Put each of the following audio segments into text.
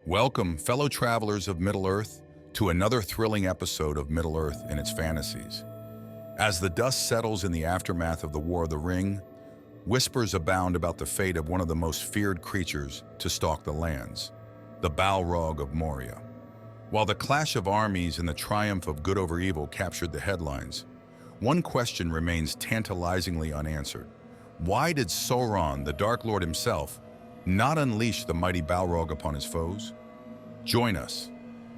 Welcome, fellow travelers of Middle-earth, to another thrilling episode of Middle-earth and its fantasies. As the dust settles in the aftermath of the War of the Ring, whispers abound about the fate of one of the most feared creatures to stalk the lands, the Balrog of Moria. While the clash of armies and the triumph of good over evil captured the headlines, one question remains tantalizingly unanswered. Why did Sauron, the Dark Lord himself, not unleash the mighty Balrog upon his foes? Join us.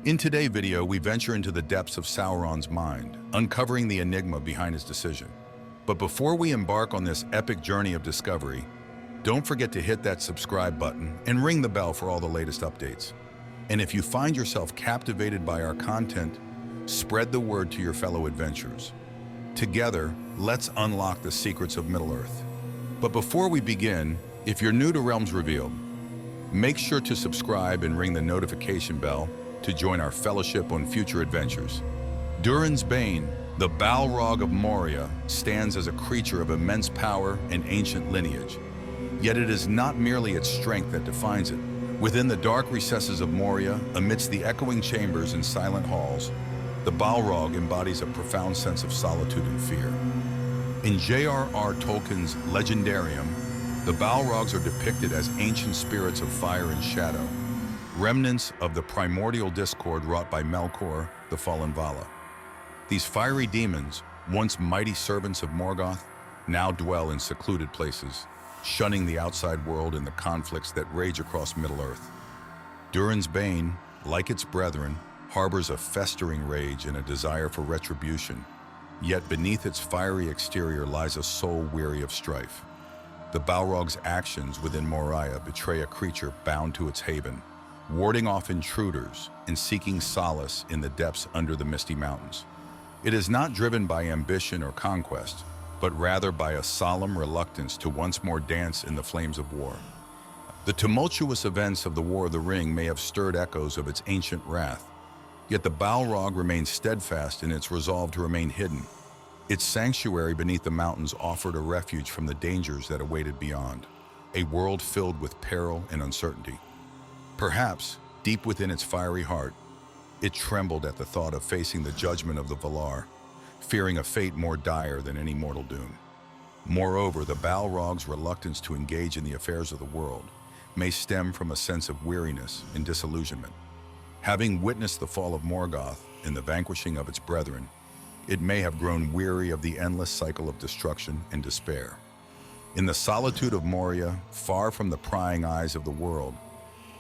In today's video, we venture into the depths of Sauron's mind, uncovering the enigma behind his decision. But before we embark on this epic journey of discovery, don't forget to hit that subscribe button and ring the bell for all the latest updates. And if you find yourself captivated by our content, spread the word to your fellow adventurers. Together, let's unlock the secrets of Middle-earth. But before we begin, if you're new to Realms Revealed, make sure to subscribe and ring the notification bell to join our fellowship on future adventures. Durin's Bane, the Balrog of Moria, stands as a creature of immense power and ancient lineage. Yet it is not merely its strength that defines it. Within the dark recesses of Moria, amidst the echoing chambers and silent halls, the Balrog embodies a profound sense of solitude and fear. In J.R.R. Tolkien's Legendarium, the Balrogs are depicted as ancient spirits of fire and shadow, remnants of the primordial discord wrought by Melkor, the fallen Vala. These fiery demons, once mighty servants of Morgoth, now dwell in secluded places, shunning the outside world and the conflicts that rage across Middle-earth. Durin's Bane, like its brethren, harbors a festering rage and a desire for retribution, yet beneath its fiery exterior lies a soul weary of strife. The Balrog's actions within Moria betray a creature bound to its haven, warding off intruders and seeking solace in the depths under the misty mountains. It is not driven by ambition or conquest, but rather by a solemn reluctance to once more dance in the flames of war. The tumultuous events of the War of the Ring may have stirred echoes of its ancient wrath, yet the Balrog remains steadfast in its resolve to remain hidden. Its sanctuary beneath the mountains offered a refuge from the dangers that awaited beyond, a world filled with peril and uncertainty. Perhaps, deep within its fiery heart, it trembled at the thought of facing the judgment of the Valar, fearing a fate more dire than any mortal doom. Moreover, the Balrog's reluctance to engage in the affairs of the world may stem from a sense of weariness and disillusionment. Having witnessed the fall of Morgoth and the vanquishing of its brethren, it may have grown weary of the endless cycle of destruction and despair. In the solitude of Moria, far from the prying eyes of the world,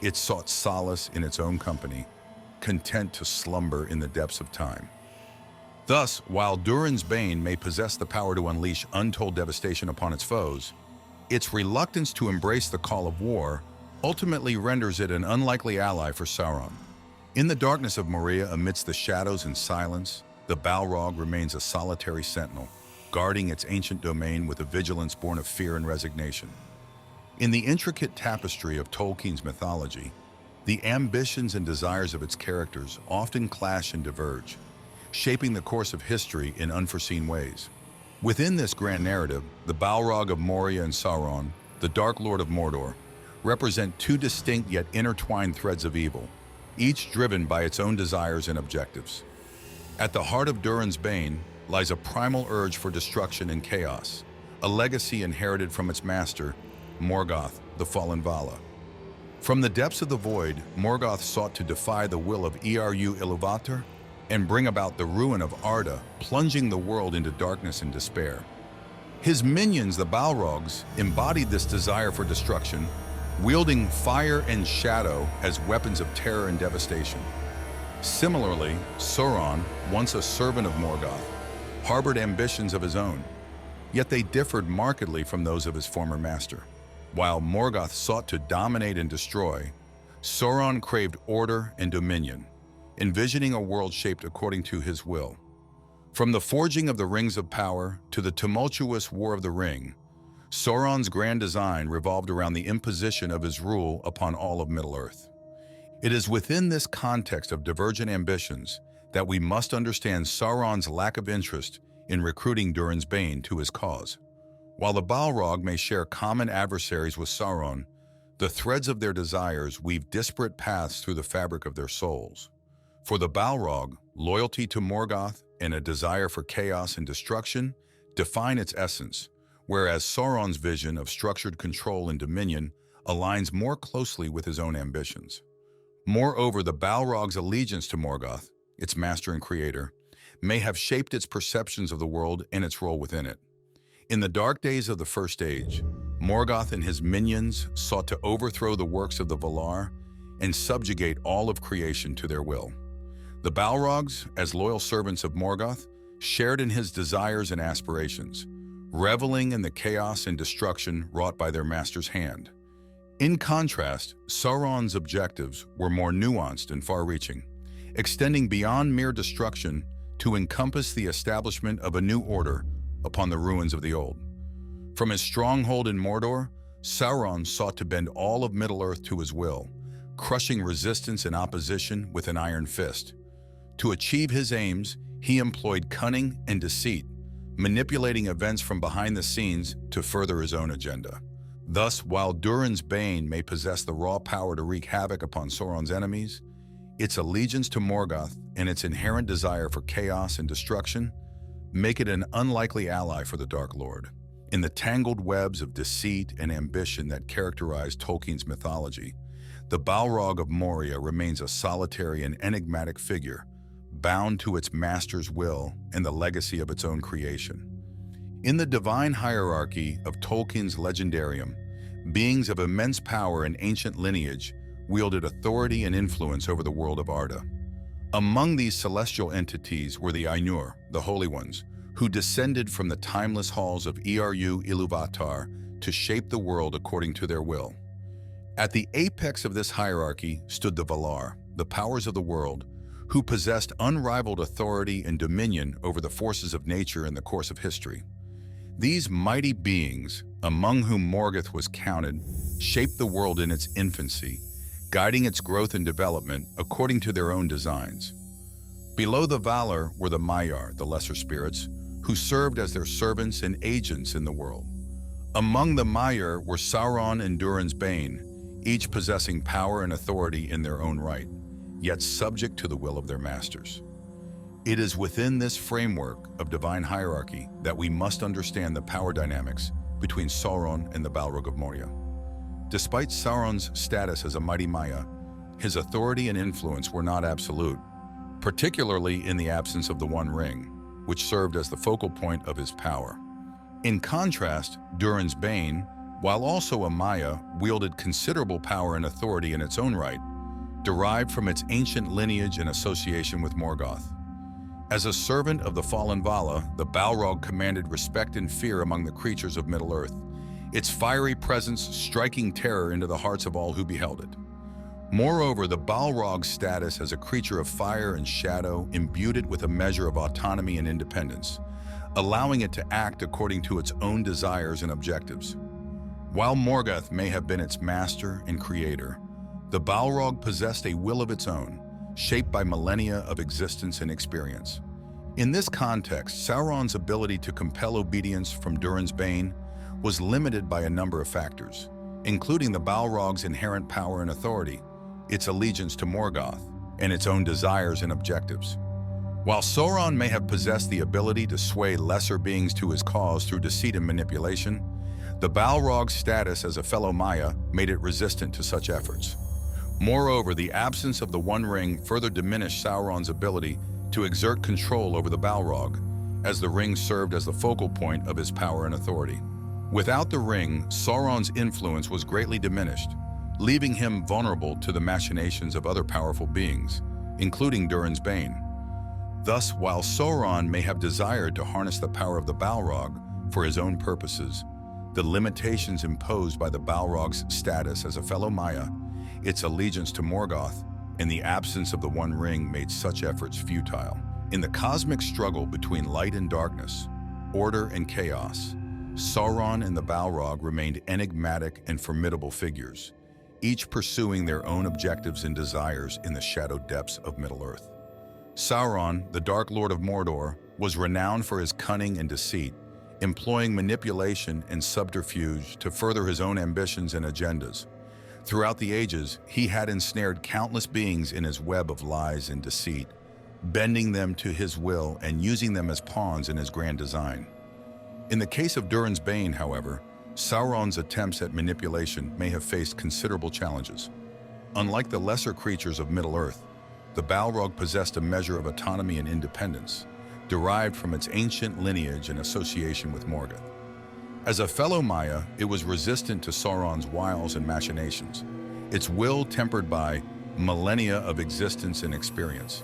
it sought solace in its own company, content to slumber in the depths of time. Thus, while Durin's Bane may possess the power to unleash untold devastation upon its foes, its reluctance to embrace the call of war ultimately renders it an unlikely ally for Sauron. In the darkness of Moria, amidst the shadows and silence, the Balrog remains a solitary sentinel, guarding its ancient domain with a vigilance born of fear and resignation. In the intricate tapestry of Tolkien's mythology, the ambitions and desires of its characters often clash and diverge, shaping the course of history in unforeseen ways. Within this grand narrative, the Balrog of Moria and Sauron, the Dark Lord of Mordor, represent two distinct yet intertwined threads of evil, each driven by its own desires and objectives. At the heart of Durin's Bane lies a primal urge for destruction and chaos, a legacy inherited from its master, Morgoth, the fallen Vala. From the depths of the void, Morgoth sought to defy the will of Eru Ilúvatar and bring about the ruin of Arda, plunging the world into darkness and despair. His minions, the Balrogs, embodied this desire for destruction, wielding fire and shadow as weapons of terror and devastation. Similarly, Sauron, once a servant of Morgoth, harbored ambitions of his own, yet they differed markedly from those of his former master. While Morgoth sought to dominate and destroy, Sauron craved order and dominion, envisioning a world shaped according to his will. From the forging of the Rings of Power to the tumultuous War of the Ring, Sauron's grand design revolved around the imposition of his rule upon all of Middle-earth. It is within this context of divergent ambitions that we must understand Sauron's lack of interest in recruiting Durin's Bane to his cause. While the Balrog may share common adversaries with Sauron, The threads of their desires weave disparate paths through the fabric of their souls. For the Balrog, loyalty to Morgoth and a desire for chaos and destruction define its essence, whereas Sauron's vision of structured control and dominion aligns more closely with his own ambitions. Moreover, the Balrog's allegiance to Morgoth, its master and creator, may have shaped its perceptions of the world and its role within it. In the dark days of the First Age, Morgoth and his minions sought to overthrow the works of the Valar and subjugate all of creation to their will. The Balrogs, as loyal servants of Morgoth, shared in his desires and aspirations, reveling in the chaos and destruction wrought by their master's hand. In contrast, Sauron's objectives were more nuanced and far-reaching, extending beyond mere destruction to encompass the establishment of a new order upon the ruins of the old. From his stronghold in Mordor, Sauron sought to bend all of Middle-earth to his will, crushing resistance and opposition with an iron fist. To achieve his aims, he employed cunning and deceit, manipulating events from behind the scenes to further his own agenda. Thus, while Durin's Bane may possess the raw power to wreak havoc upon Sauron's enemies, its allegiance to Morgoth and its inherent desire for chaos and destruction make it an unlikely ally for the Dark Lord. In the tangled webs of deceit and ambition that characterize Tolkien's mythology, the Balrog of Moria remains a solitary and enigmatic figure, bound to its master's will and the legacy of its own creation. In the divine hierarchy of Tolkien's legendarium, beings of immense power and ancient lineage wielded authority and influence over the world of Arda. Among these celestial entities were the Ainur, the Holy Ones, who descended from the timeless halls of Eru Ilúvatar to shape the world according to their will. At the apex of this hierarchy stood the Valar, the powers of the world, who possessed unrivaled authority and dominion over the forces of nature in the course of history. These mighty beings, among whom Morgoth was counted, shaped the world in its infancy, guiding its growth and development according to their own designs. Below the Valar were the Maiar, the lesser spirits, who served as their servants and agents in the world. Among the Maiar were Sauron and Durin's Bane, each possessing power and authority in their own right, yet subject to the will of their masters. It is within this framework of divine hierarchy that we must understand the power dynamics between Sauron and the Balrog of Moria. Despite Sauron's status as a mighty Maia, his authority and influence were not absolute, particularly in the absence of the One Ring, which served as the focal point of his power. In contrast, Durin's Bane, while also a Maia, wielded considerable power and authority in its own right, derived from its ancient lineage and association with Morgoth. As a servant of the fallen Vala, the Balrog commanded respect and fear among the creatures of Middle-earth, its fiery presence striking terror into the hearts of all who beheld it. Moreover, the Balrog's status as a creature of fire and shadow imbued it with a measure of autonomy and independence, allowing it to act according to its own desires and objectives. While Morgoth may have been its master and creator, the Balrog possessed a will of its own, shaped by millennia of existence and experience. In this context, Sauron's ability to compel obedience from Durin's Bane was limited by a number of factors, including the Balrog's inherent power and authority, its allegiance to Morgoth, and its own desires and objectives. While Sauron may have possessed the ability to sway lesser beings to his cause through deceit and manipulation, the Balrog's status as a fellow Maia made it resistant to such efforts. Moreover, the absence of the One Ring further diminished Sauron's ability to exert control over the Balrog, as the ring served as the focal point of his power and authority. Without the ring, Sauron's influence was greatly diminished, leaving him vulnerable to the machinations of other powerful beings, including Durin's Bane. Thus, while Sauron may have desired to harness the power of the Balrog for his own purposes, the limitations imposed by the Balrog's status as a fellow Maia, its allegiance to Morgoth, and the absence of the One Ring made such efforts futile. In the cosmic struggle between light and darkness, order and chaos, Sauron and the Balrog remained enigmatic and formidable figures, each pursuing their own objectives and desires in the shadowed depths of Middle-earth. Sauron, the Dark Lord of Mordor, was renowned for his cunning and deceit, employing manipulation and subterfuge to further his own ambitions and agendas. Throughout the ages, he had ensnared countless beings in his web of lies and deceit, bending them to his will and using them as pawns in his grand design. In the case of Durin's Bane, however, Sauron's attempts at manipulation may have faced considerable challenges. Unlike the lesser creatures of Middle-earth, the Balrog possessed a measure of autonomy and independence, derived from its ancient lineage and association with Morgoth. As a fellow Maya, it was resistant to Sauron's wiles and machinations, its will tempered by millennia of existence and experience.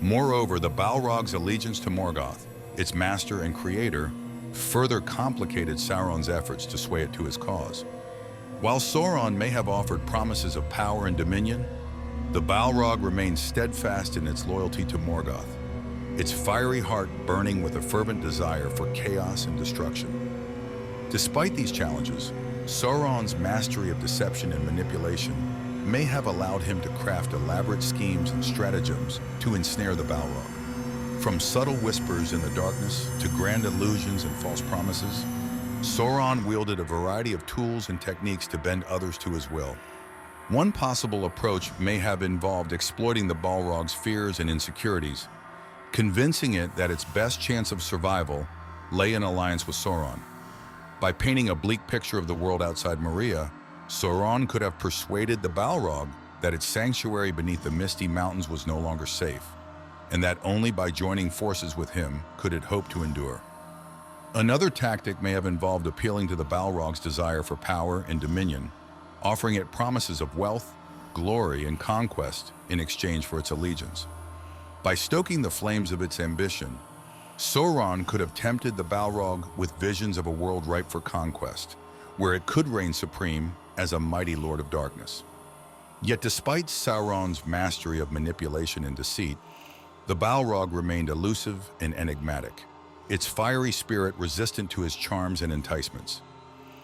Moreover, the Balrog's allegiance to Morgoth, its master and creator, further complicated Sauron's efforts to sway it to his cause. While Sauron may have offered promises of power and dominion, the Balrog remained steadfast in its loyalty to Morgoth, its fiery heart burning with a fervent desire for chaos and destruction. Despite these challenges, Sauron's mastery of deception and manipulation may have allowed him to craft elaborate schemes and stratagems to ensnare the Balrog. From subtle whispers in the darkness to grand illusions and false promises, Sauron wielded a variety of tools and techniques to bend others to his will. One possible approach may have involved exploiting the Balrog's fears and insecurities, convincing it that its best chance of survival lay in alliance with Sauron. By painting a bleak picture of the world outside Moria, Sauron could have persuaded the Balrog that its sanctuary beneath the misty mountains was no longer safe, and that only by joining forces with him could it hope to endure. Another tactic may have involved appealing to the Balrog's desire for power and dominion, offering it promises of wealth, glory, and conquest in exchange for its allegiance. By stoking the flames of its ambition, Sauron could have tempted the Balrog with visions of a world ripe for conquest, where it could reign supreme as a mighty Lord of Darkness. Yet despite Sauron's mastery of manipulation and deceit, the Balrog remained elusive and enigmatic, its fiery spirit resistant to his charms and enticements.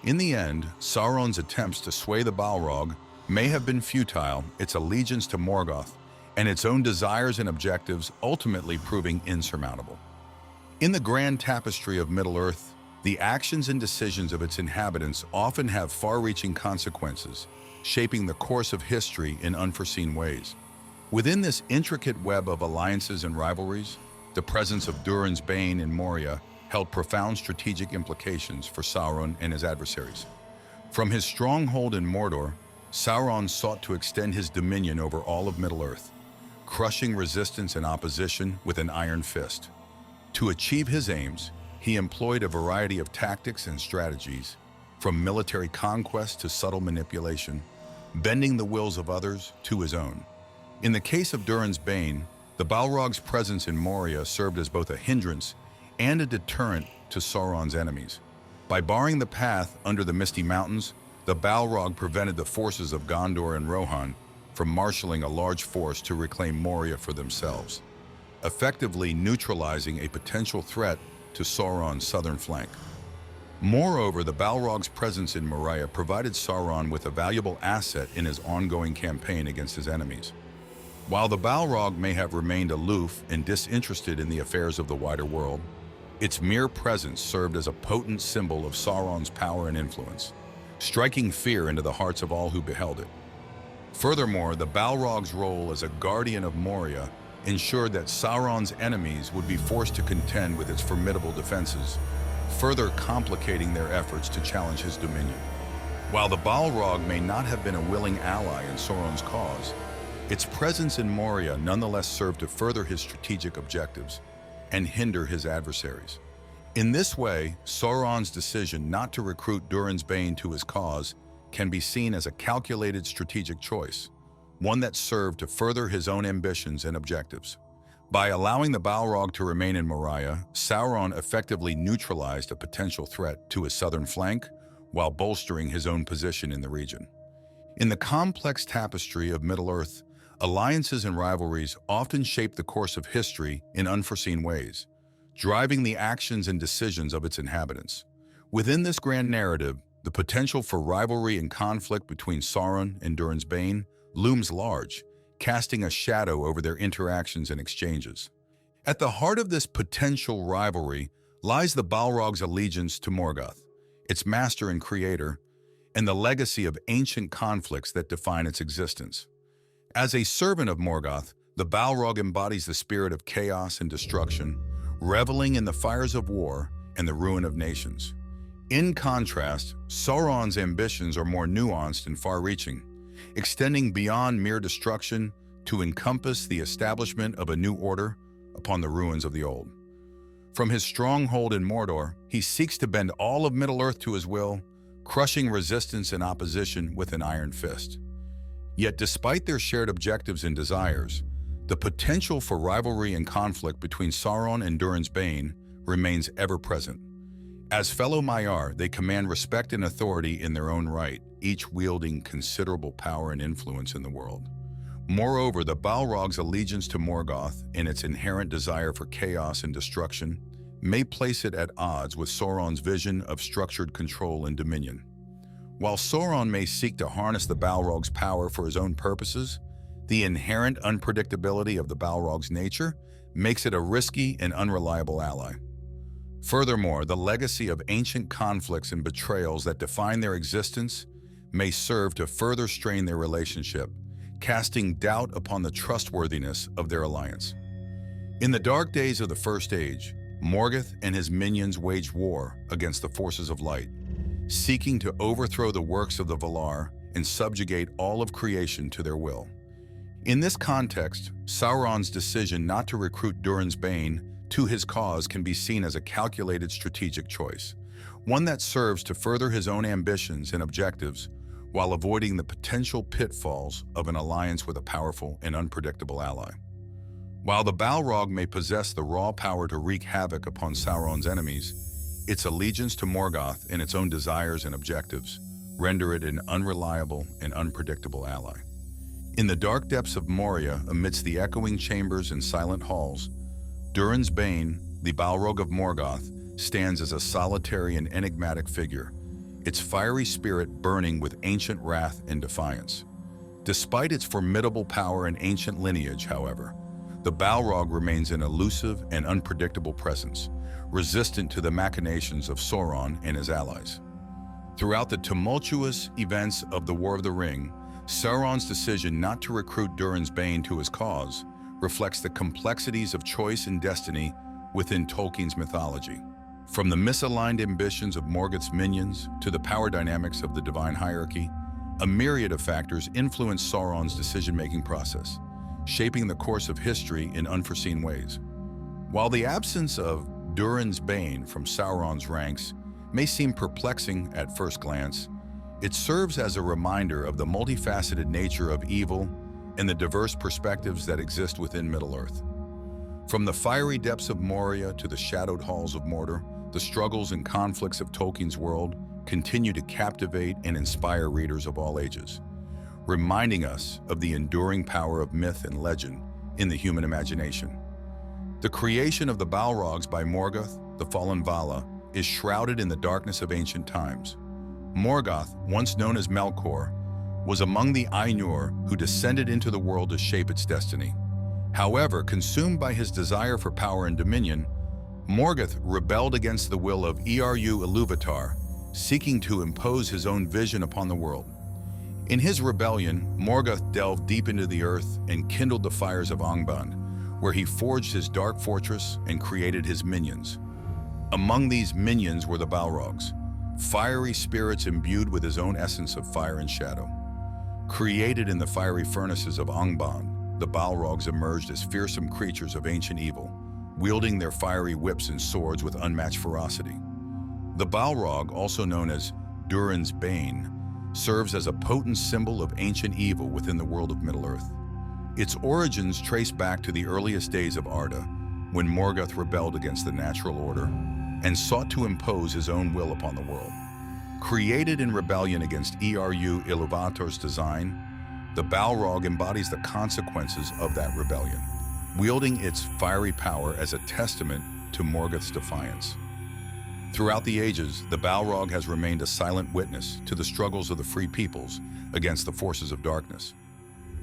In the end, Sauron's attempts to sway the Balrog may have been futile, its allegiance to Morgoth and its own desires and objectives ultimately proving insurmountable. In the grand tapestry of Middle-earth, the actions and decisions of its inhabitants often have far-reaching consequences, shaping the course of history in unforeseen ways. Within this intricate web of alliances and rivalries, the presence of Durin's Bane in Moria held profound strategic implications for Sauron and his adversaries. From his stronghold in Mordor, Sauron sought to extend his dominion over all of Middle-earth, crushing resistance and opposition with an iron fist. To achieve his aims, he employed a variety of tactics and strategies, from military conquest to subtle manipulation, bending the wills of others to his own. In the case of Durin's Bane, the Balrog's presence in Moria served as both a hindrance and a deterrent to Sauron's enemies. By barring the path under the misty mountains, the Balrog prevented the forces of Gondor and Rohan from marshaling a large force to reclaim Moria for themselves, effectively neutralizing a potential threat to Sauron's southern flank. Moreover, the Balrog's presence in Moria provided Sauron with a valuable asset in his ongoing campaign against his enemies. While the Balrog may have remained aloof and disinterested in the affairs of the wider world, its mere presence served as a potent symbol of Sauron's power and influence, striking fear into the hearts of all who beheld it. Furthermore, the Balrog's role as a guardian of Moria ensured that Sauron's enemies would be forced to contend with its formidable defenses, further complicating their efforts to challenge his dominion. While the Balrog may not have been a willing ally in Sauron's cause, its presence in Moria nonetheless served to further his strategic objectives and hinder his adversaries. In this way, Sauron's decision not to recruit Durin's Bane to his cause can be seen as a calculated strategic choice, one that served to further his own ambitions and objectives. By allowing the Balrog to remain in Moria, Sauron effectively neutralized a potential threat to his southern flank while bolstering his own position in the region. In the complex tapestry of Middle-earth, alliances and rivalries often shape the course of history in unforeseen ways, driving the actions and decisions of its inhabitants. Within this grand narrative, the potential for rivalry and conflict between Sauron and Durin's Bane looms large, casting a shadow over their interactions and exchanges. At the heart of this potential rivalry lies the Balrog's allegiance to Morgoth, its master and creator, and the legacy of ancient conflicts that define its existence. As a servant of Morgoth, the Balrog embodies the spirit of chaos and destruction, reveling in the fires of war and the ruin of nations. In contrast, Sauron's ambitions are more nuanced and far-reaching, extending beyond mere destruction to encompass the establishment of a new order upon the ruins of the old. From his stronghold in Mordor, he seeks to bend all of Middle-earth to his will, crushing resistance and opposition with an iron fist. Yet despite their shared objectives and desires, the potential for rivalry and conflict between Sauron and Durin's Bane remains ever-present. As fellow Maiar, they command respect and authority in their own right, each wielding considerable power and influence in the world. Moreover, the Balrog's allegiance to Morgoth and its inherent desire for chaos and destruction may place it at odds with Sauron's vision of structured control and dominion. While Sauron may seek to harness the Balrog's power for his own purposes, the inherent unpredictability of the Balrog's nature makes it a risky and unreliable ally. Furthermore, the legacy of ancient conflicts and betrayals that define their existence may serve to further strain their relationship, casting doubt upon the trustworthiness of their alliance. In the dark days of the First Age, Morgoth and his minions waged war against the forces of light, seeking to overthrow the works of the Valar and subjugate all of creation to their will. In this context, Sauron's decision not to recruit Durin's Bane to his cause can be seen as a calculated strategic choice, one that serves to further his own ambitions and objectives while avoiding the potential pitfalls of an alliance with a powerful and unpredictable ally. While the Balrog may possess the raw power to wreak havoc upon Sauron's enemies, its allegiance to Morgoth and its own desires and objectives render it an unreliable and unpredictable ally. In the dark depths of Moria, amidst the echoing chambers and silent halls, Durin's Bane, the Balrog of Morgoth, stands as a solitary and enigmatic figure, its fiery spirit burning with ancient wrath and defiance. Despite its formidable power and ancient lineage, however, the Balrog remains an elusive and unpredictable presence, resistant to the machinations of Sauron and his allies. Throughout the tumultuous events of the War of the Ring, Sauron's decision not to recruit Durin's Bane to his cause reflects the complexities of choice and destiny within Tolkien's mythology. From the misaligned ambitions of Morgoth's minions to the power dynamics of the divine hierarchy, a myriad of factors influence Sauron's decision-making process, shaping the course of history in unforeseen ways. While the absence of Durin's Bane from Sauron's ranks may seem perplexing at first glance, it serves as a reminder of the multifaceted nature of evil and the diverse perspectives that exist within Middle-earth. From the fiery depths of Moria to the shadowed halls of Mordor, the struggles and conflicts of Tolkien's world continue to captivate and inspire readers of all ages, reminding us of the enduring power of myth and legend in the human imagination. The creation of the Balrogs by Morgoth, the fallen Vala, is shrouded in the darkness of ancient times. Morgoth, once known as Melkor, was among the Ainur who descended into the world to shape its destiny. However, consumed by his desire for power and dominion, Morgoth rebelled against the will of Eru Ilúvatar, seeking to impose his own vision upon the world. In his rebellion, Morgoth delved deep into the earth and kindled the fires of Angband, where he forged his dark fortress and created his minions. Among these minions were the Balrogs, fiery spirits imbued with his own essence of fire and shadow. Created in the fiery furnaces of Angband, the Balrogs emerged as fearsome creatures of ancient evil, wielding their fiery whips and swords with unmatched ferocity. The Balrog, also known as Durin's Bane, serves as a potent symbol of ancient evil within the world of Middle-earth. Its origins trace back to the earliest days of Arda, when Morgoth rebelled against the natural order and sought to impose his own will upon the world. Created in rebellion against Eru Ilúvatar's design, the Balrog embodies the consequences of that rebellion, wielding its fiery power as a testament to Morgoth's defiance. Throughout the ages, the Balrog has remained a silent witness to the struggles of the free peoples against the forces of darkness.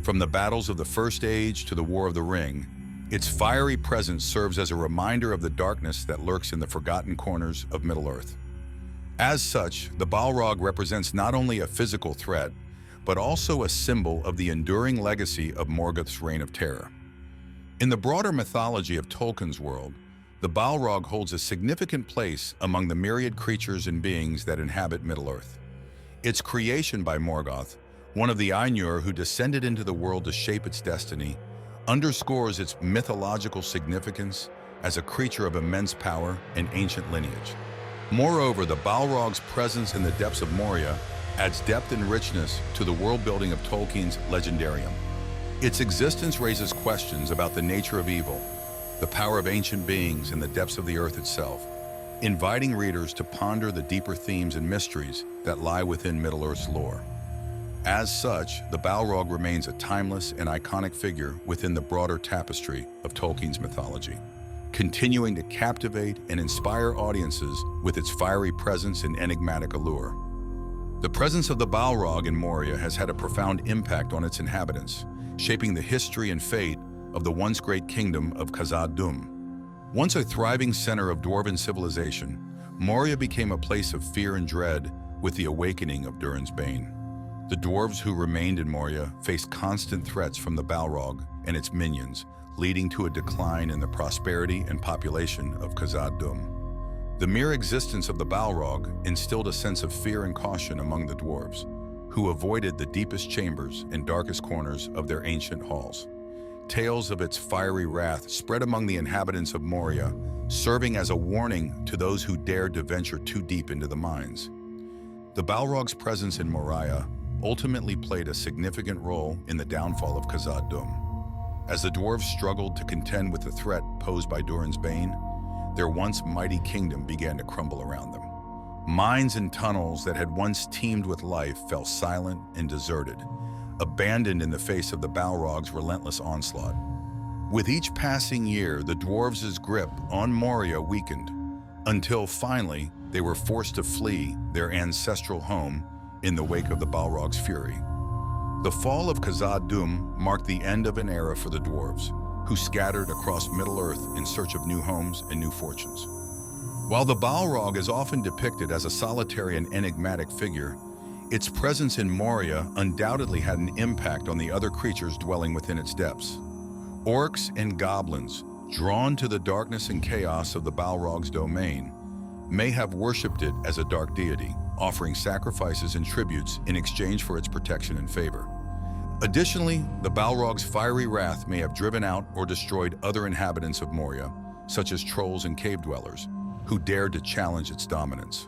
From the battles of the First Age to the War of the Ring, its fiery presence serves as a reminder of the darkness that lurks in the forgotten corners of Middle-earth. As such, the Balrog represents not only a physical threat, but also a symbol of the enduring legacy of Morgoth's reign of terror. In the broader mythology of Tolkien's world, the Balrog holds a significant place among the myriad creatures and beings that inhabit Middle-earth. Its creation by Morgoth, one of the Ainur who descended into the world to shape its destiny, underscores its mythological significance as a creature of immense power and ancient lineage. Moreover, the Balrog's presence in the depths of Moria adds depth and richness to the world-building of Tolkien's legendarium. Its existence raises questions about the nature of evil, the power of ancient beings, and the depths of the earth itself, inviting readers to ponder the deeper themes and mysteries that lie within Middle-earth's lore. As such, the Balrog remains a timeless and iconic figure within the broader tapestry of Tolkien's mythology, continuing to captivate and inspire audiences with its fiery presence and enigmatic allure. The presence of the Balrog in Moria has had a profound impact on its inhabitants, shaping the history and fate of the once great kingdom of khazad-dum. Once a thriving center of dwarven civilization, Moria became a place of fear and dread with the awakening of Durin's Bane. The dwarves who remained in Moria faced constant threats from the Balrog and its minions, leading to a decline in the prosperity and population of khazad-dum. The mere existence of the Balrog instilled a sense of fear and caution among the dwarves, who avoided the deepest chambers and darkest corners of their ancient halls. Tales of its fiery wrath spread among the inhabitants of Moria, serving as a warning to those who dared to venture too deep into the mines. The Balrog's presence in Moria ultimately played a significant role in the downfall of khazad-dum. As the dwarves struggled to contend with the threat posed by Durin's Bane, their once mighty kingdom began to crumble around them. Mines and tunnels that had once teemed with life fell silent and deserted, abandoned in the face of the Balrog's relentless onslaught. With each passing year, the dwarves' grip on Moria weakened, until finally they were forced to flee their ancestral home in the wake of the Balrog's fury. The fall of khazad-dum marked the end of an era for the dwarves, who scattered across Middle-earth in search of new homes and new fortunes. While the Balrog is often depicted as a solitary and enigmatic figure, its presence in Moria undoubtedly had an impact on the other creatures dwelling within its depths. Orcs and goblins, drawn to the darkness and chaos of the Balrog's domain, may have worshipped it as a dark deity, offering sacrifices and tributes in exchange for its protection and favor. Additionally, the Balrog's fiery wrath may have driven out or destroyed other inhabitants of Moria, such as trolls and cave dwellers, who dared to challenge its dominance.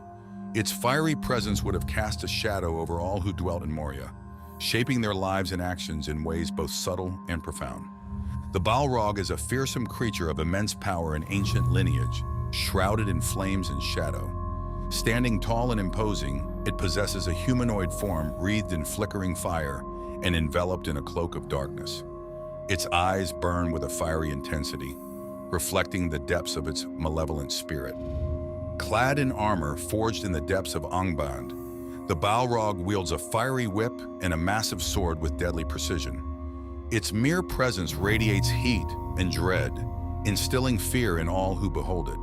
Its fiery presence would have cast a shadow over all who dwelt in Moria, shaping their lives and actions in ways both subtle and profound. The Balrog is a fearsome creature of immense power and ancient lineage, shrouded in flames and shadow. Standing tall and imposing, it possesses a humanoid form wreathed in flickering fire and enveloped in a cloak of darkness. Its eyes burn with a fiery intensity, reflecting the depths of its malevolent spirit. Clad in armor forged in the depths of Angband, the Balrog wields a fiery whip and a massive sword with deadly precision. Its mere presence radiates heat and dread, instilling fear in all who behold it.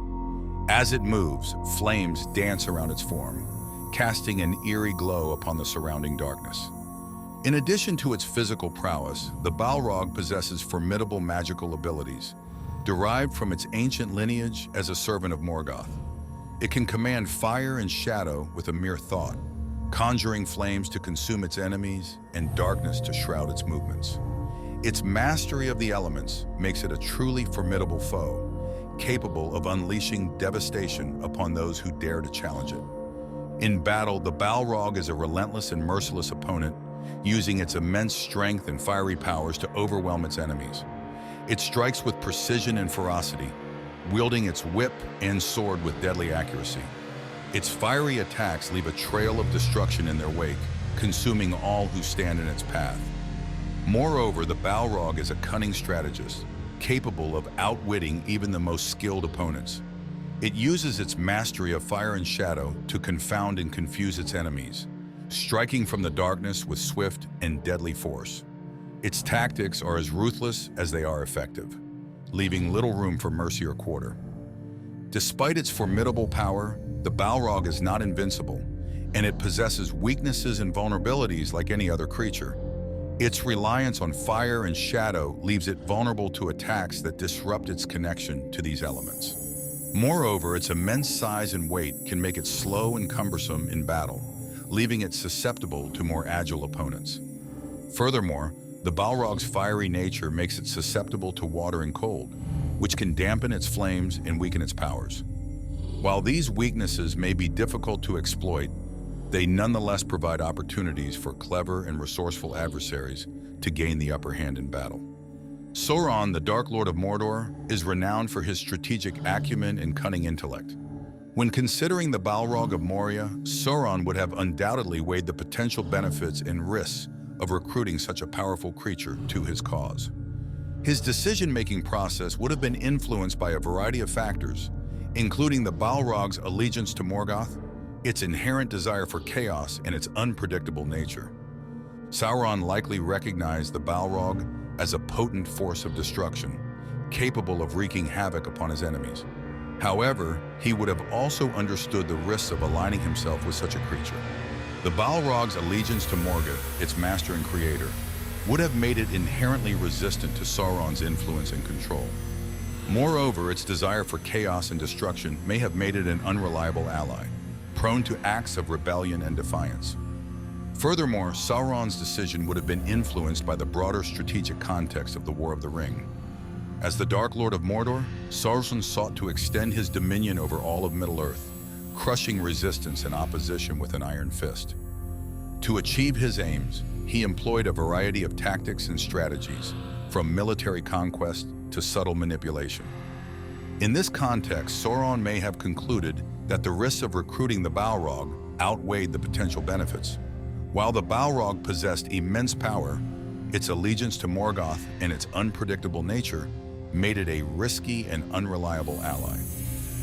As it moves, flames dance around its form, casting an eerie glow upon the surrounding darkness. In addition to its physical prowess, the Balrog possesses formidable magical abilities, derived from its ancient lineage as a servant of Morgoth. It can command fire and shadow with a mere thought, conjuring flames to consume its enemies and darkness to shroud its movements. Its mastery of the elements makes it a truly formidable foe, capable of unleashing devastation upon those who dare to challenge it. In battle, the Balrog is a relentless and merciless opponent, using its immense strength and fiery powers to overwhelm its enemies. It strikes with precision and ferocity, wielding its whip and sword with deadly accuracy. Its fiery attacks leave a trail of destruction in their wake, consuming all who stand in its path. Moreover, the Balrog is a cunning strategist, capable of outwitting even the most skilled opponents. It uses its mastery of fire and shadow to confound and confuse its enemies, striking from the darkness with swift and deadly force. Its tactics are as ruthless as they are effective, leaving little room for mercy or quarter. Despite its formidable power, the Balrog is not invincible, and it possesses weaknesses and vulnerabilities like any other creature. Its reliance on fire and shadow leaves it vulnerable to attacks that disrupt its connection to these elements. Moreover, its immense size and weight can make it slow and cumbersome in battle, leaving it susceptible to more agile opponents. Furthermore, the Balrog's fiery nature makes it susceptible to water and cold, which can dampen its flames and weaken its powers. While these weaknesses may be difficult to exploit, they nonetheless provide opportunities for clever and resourceful adversaries to gain the upper hand in battle. Sauron, the Dark Lord of Mordor, is renowned for his strategic acumen and cunning intellect. When considering the Balrog of Moria, Sauron would have undoubtedly weighed the potential benefits and risks of recruiting such a powerful creature to his cause. His decision-making process would have been influenced by a variety of factors, including the Balrog's allegiance to Morgoth, its inherent desire for chaos, and its unpredictable nature. Sauron likely recognized the Balrog as a potent force of destruction, capable of wreaking havoc upon his enemies. However, he would have also understood the risks of aligning himself with such a creature. The Balrog's allegiance to Morgoth, its master and creator, would have made it inherently resistant to Sauron's influence and control. Moreover, its desire for chaos and destruction may have made it an unreliable ally, prone to acts of rebellion and defiance. Furthermore, Sauron's decision would have been influenced by the broader strategic context of the War of the Ring. As the Dark Lord of Mordor, Sauron sought to extend his dominion over all of Middle-earth, crushing resistance and opposition with an iron fist. To achieve his aims, he employed a variety of tactics and strategies, from military conquest to subtle manipulation. In this context, Sauron may have concluded that the risks of recruiting the Balrog outweighed the potential benefits. While the Balrog possessed immense power, its allegiance to Morgoth and its unpredictable nature made it a risky and unreliable ally.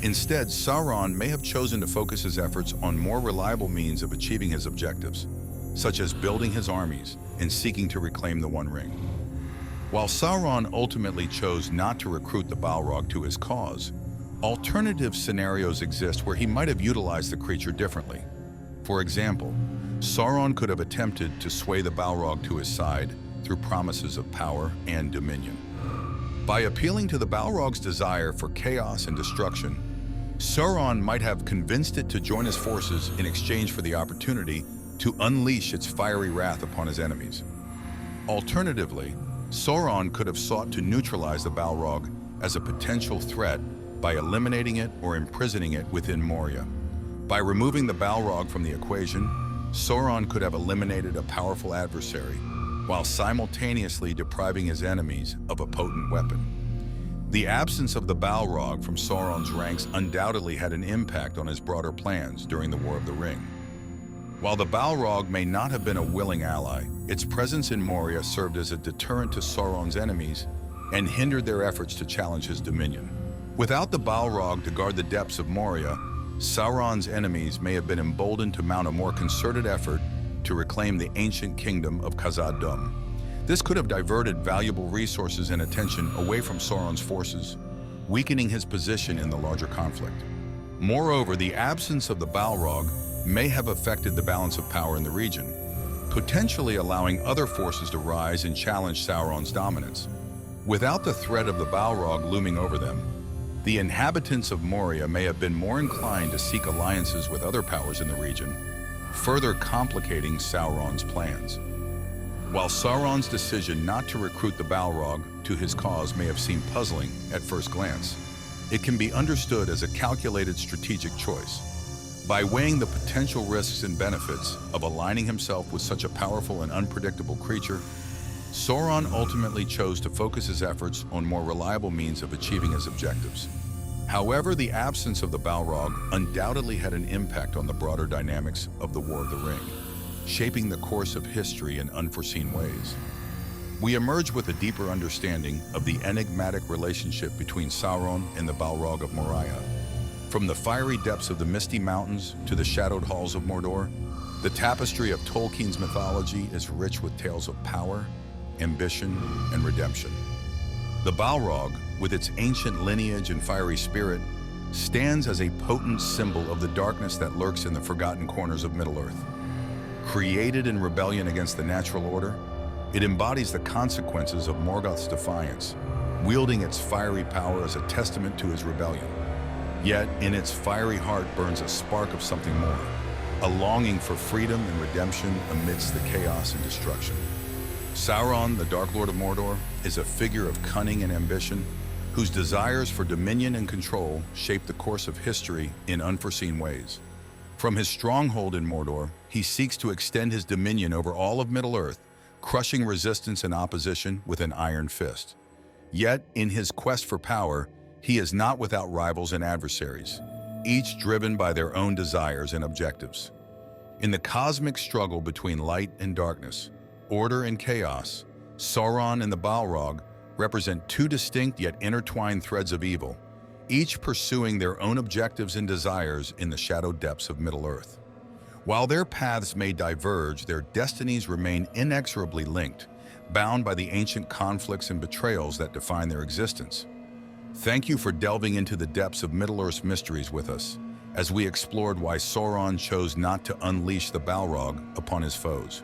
Instead, Sauron may have chosen to focus his efforts on more reliable means of achieving his objectives, such as building his armies and seeking to reclaim the One Ring. While Sauron ultimately chose not to recruit the Balrog to his cause, alternative scenarios exist where he might have utilized the creature differently. For example, Sauron could have attempted to sway the Balrog to his side through promises of power and dominion. By appealing to the Balrog's desire for chaos and destruction, Sauron might have convinced it to join his forces in exchange for the opportunity to unleash its fiery wrath upon his enemies. Alternatively, Sauron could have sought to neutralize the Balrog as a potential threat by eliminating it or imprisoning it within Moria. By removing the Balrog from the equation, Sauron could have eliminated a powerful adversary while simultaneously depriving his enemies of a potent weapon. The absence of the Balrog from Sauron's ranks undoubtedly had an impact on his broader plans during the War of the Ring. While the Balrog may not have been a willing ally, its presence in Moria served as a deterrent to Sauron's enemies and hindered their efforts to challenge his dominion. Without the Balrog to guard the depths of Moria, Sauron's enemies may have been emboldened to mount a more concerted effort to reclaim the ancient kingdom of Khazad-dum. This could have diverted valuable resources and attention away from Sauron's forces, weakening his position in the larger conflict. Moreover, the absence of the Balrog may have affected the balance of power in the region, potentially allowing other forces to rise and challenge Sauron's dominance. Without the threat of the Balrog looming over them, the inhabitants of Moria may have been more inclined to seek alliances with other powers in the region, further complicating Sauron's plans. While Sauron's decision not to recruit the Balrog to his cause may have seemed puzzling at first glance, it can be understood as a calculated strategic choice. By weighing the potential risks and benefits of aligning himself with such a powerful and unpredictable creature, Sauron ultimately chose to focus his efforts on more reliable means of achieving his objectives. However, the absence of the Balrog undoubtedly had an impact on the broader dynamics of the War of the Ring, shaping the course of history in unforeseen ways. We emerge with a deeper understanding of the enigmatic relationship between Sauron and the Balrog of Moria. From the fiery depths of the misty mountains to the shadowed halls of Mordor, the tapestry of Tolkien's mythology is rich with tales of power, ambition, and redemption. The Balrog, with its ancient lineage and fiery spirit, stands as a potent symbol of the darkness that lurks in the forgotten corners of Middle-earth. Created in rebellion against the natural order, it embodies the consequences of Morgoth's defiance, wielding its fiery power as a testament to his rebellion. Yet, in its fiery heart burns a spark of something more, a longing for freedom and redemption amidst the chaos and destruction. Sauron, the Dark Lord of Mordor, is a figure of cunning and ambition, whose desires for dominion and control shape the course of history in unforeseen ways. From his stronghold in Mordor, he seeks to extend his dominion over all of Middle-earth, crushing resistance and opposition with an iron fist. Yet, in his quest for power, he is not without rivals and adversaries, each driven by their own desires and objectives. In the cosmic struggle between light and darkness, order and chaos, Sauron and the Balrog represent two distinct yet intertwined threads of evil, each pursuing their own objectives and desires in the shadow depths of Middle-earth. While their paths may diverge, their destinies remain inexorably linked, bound by the ancient conflicts and betrayals that define their existence. Thank you for delving into the depths of Middle-earth's mysteries with us, as we explored why Sauron chose not to unleash the Balrog upon his foes.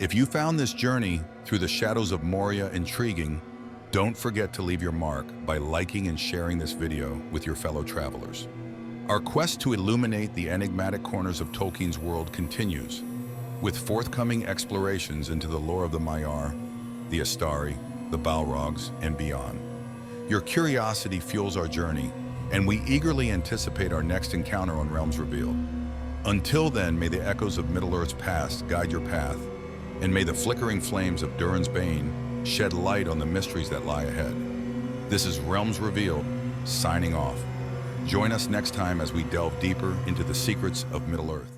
If you found this journey through the shadows of Moria intriguing, don't forget to leave your mark by liking and sharing this video with your fellow travelers. Our quest to illuminate the enigmatic corners of Tolkien's world continues, with forthcoming explorations into the lore of the Maiar, the Astari, the Balrogs, and beyond. Your curiosity fuels our journey, and we eagerly anticipate our next encounter on Realms Revealed. Until then, may the echoes of Middle-earth's past guide your path, and may the flickering flames of Durin's Bane shed light on the mysteries that lie ahead. This is Realms Revealed, signing off. Join us next time as we delve deeper into the secrets of Middle-earth.